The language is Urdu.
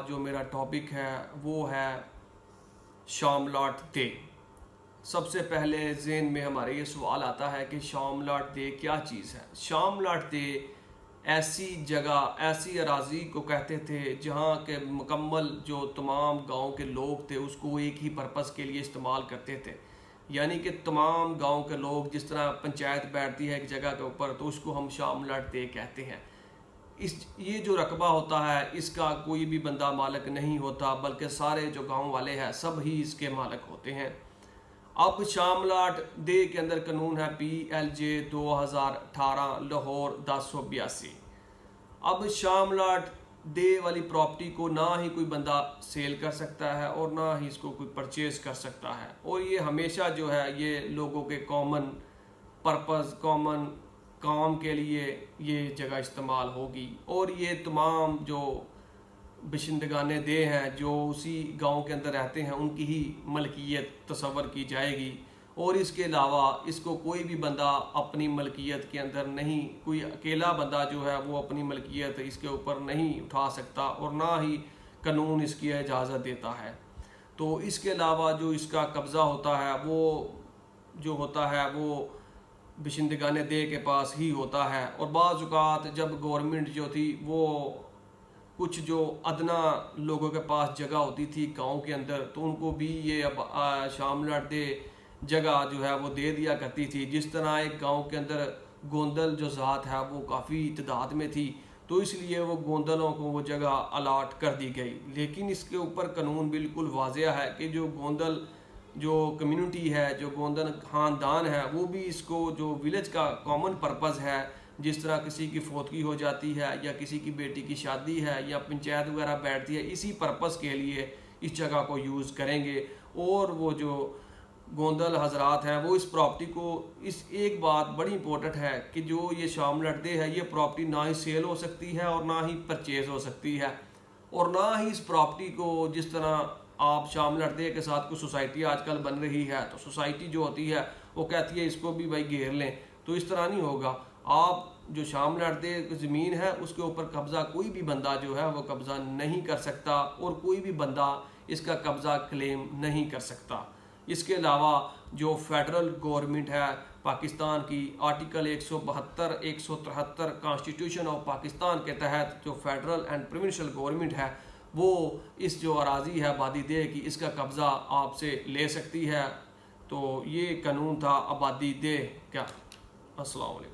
جو میرا ٹاپک ہے وہ ہے شاملاٹ دے۔ سب سے پہلے ذہن میں ہمارے یہ سوال آتا ہے کہ شاملاٹ دے کیا چیز ہے؟ شاملاٹ دے ایسی جگہ، ایسی اراضی کو کہتے تھے جہاں کے مکمل جو تمام گاؤں کے لوگ تھے اس کو ایک ہی پرپس کے لیے استعمال کرتے تھے، یعنی کہ تمام گاؤں کے لوگ، جس طرح پنچایت بیٹھتی ہے ایک جگہ کے اوپر تو اس کو ہم شاملاٹ دے کہتے ہیں۔ یہ جو رقبہ ہوتا ہے اس کا کوئی بھی بندہ مالک نہیں ہوتا، بلکہ سارے جو گاؤں والے ہیں سب ہی اس کے مالک ہوتے ہیں۔ اب شاملاٹ دے کے اندر قانون ہے PLJ 2018 لاہور 1082۔ اب شاملاٹ دے والی پراپرٹی کو نہ ہی کوئی بندہ سیل کر سکتا ہے اور نہ ہی اس کو کوئی پرچیز کر سکتا ہے، اور یہ ہمیشہ جو ہے یہ لوگوں کے کامن پرپز، کامن کام کے لیے یہ جگہ استعمال ہوگی، اور یہ تمام جو باشندگان دے ہیں جو اسی گاؤں کے اندر رہتے ہیں ان کی ہی ملکیت تصور کی جائے گی، اور اس کے علاوہ اس کو کوئی بھی بندہ اپنی ملکیت کے اندر نہیں، کوئی اکیلا بندہ جو ہے وہ اپنی ملکیت اس کے اوپر نہیں اٹھا سکتا، اور نہ ہی قانون اس کی اجازت دیتا ہے۔ تو اس کے علاوہ جو اس کا قبضہ ہوتا ہے وہ جو ہوتا ہے وہ باشندگان دے کے پاس ہی ہوتا ہے، اور بعض اوقات جب گورنمنٹ جو تھی وہ کچھ جو ادنا لوگوں کے پاس جگہ ہوتی تھی گاؤں کے اندر تو ان کو بھی یہ اب شاملاٹ دے جگہ جو ہے وہ دے دیا کرتی تھی۔ جس طرح ایک گاؤں کے اندر گوندل جو ذات ہے وہ کافی تعداد میں تھی تو اس لیے وہ گوندلوں کو وہ جگہ الاٹ کر دی گئی، لیکن اس کے اوپر قانون بالکل واضح ہے کہ جو گوندل جو کمیونٹی ہے، جو گوندل خاندان ہے، وہ بھی اس کو جو ولیج کا کامن پرپز ہے، جس طرح کسی کی فوتگی ہو جاتی ہے یا کسی کی بیٹی کی شادی ہے یا پنچایت وغیرہ بیٹھتی ہے، اسی پرپز کے لیے اس جگہ کو یوز کریں گے۔ اور وہ جو گوندل حضرات ہیں وہ اس پراپرٹی کو، اس ایک بات بڑی امپورٹنٹ ہے کہ جو یہ شاملاٹ دے ہے یہ پراپرٹی نہ ہی سیل ہو سکتی ہے اور نہ ہی پرچیز ہو سکتی ہے، اور نہ ہی اس پراپرٹی کو جس طرح آپ شاملاٹ دے کے ساتھ کوئی سوسائٹی آج کل بن رہی ہے تو سوسائٹی جو ہوتی ہے وہ کہتی ہے اس کو بھی بھائی گھیر لیں، تو اس طرح نہیں ہوگا۔ آپ جو شاملاٹ دے زمین ہے اس کے اوپر قبضہ کوئی بھی بندہ جو ہے وہ قبضہ نہیں کر سکتا، اور کوئی بھی بندہ اس کا قبضہ کلیم نہیں کر سکتا۔ اس کے علاوہ جو فیڈرل گورنمنٹ ہے پاکستان کی، آرٹیکل 172 173 کانسٹیٹیوشن آف پاکستان کے تحت جو فیڈرل اینڈ پروونشل گورنمنٹ ہے وہ اس جو اراضی ہے آبادی دے کی اس کا قبضہ آپ سے لے سکتی ہے۔ تو یہ قانون تھا آبادی دے کا۔ السلام علیکم۔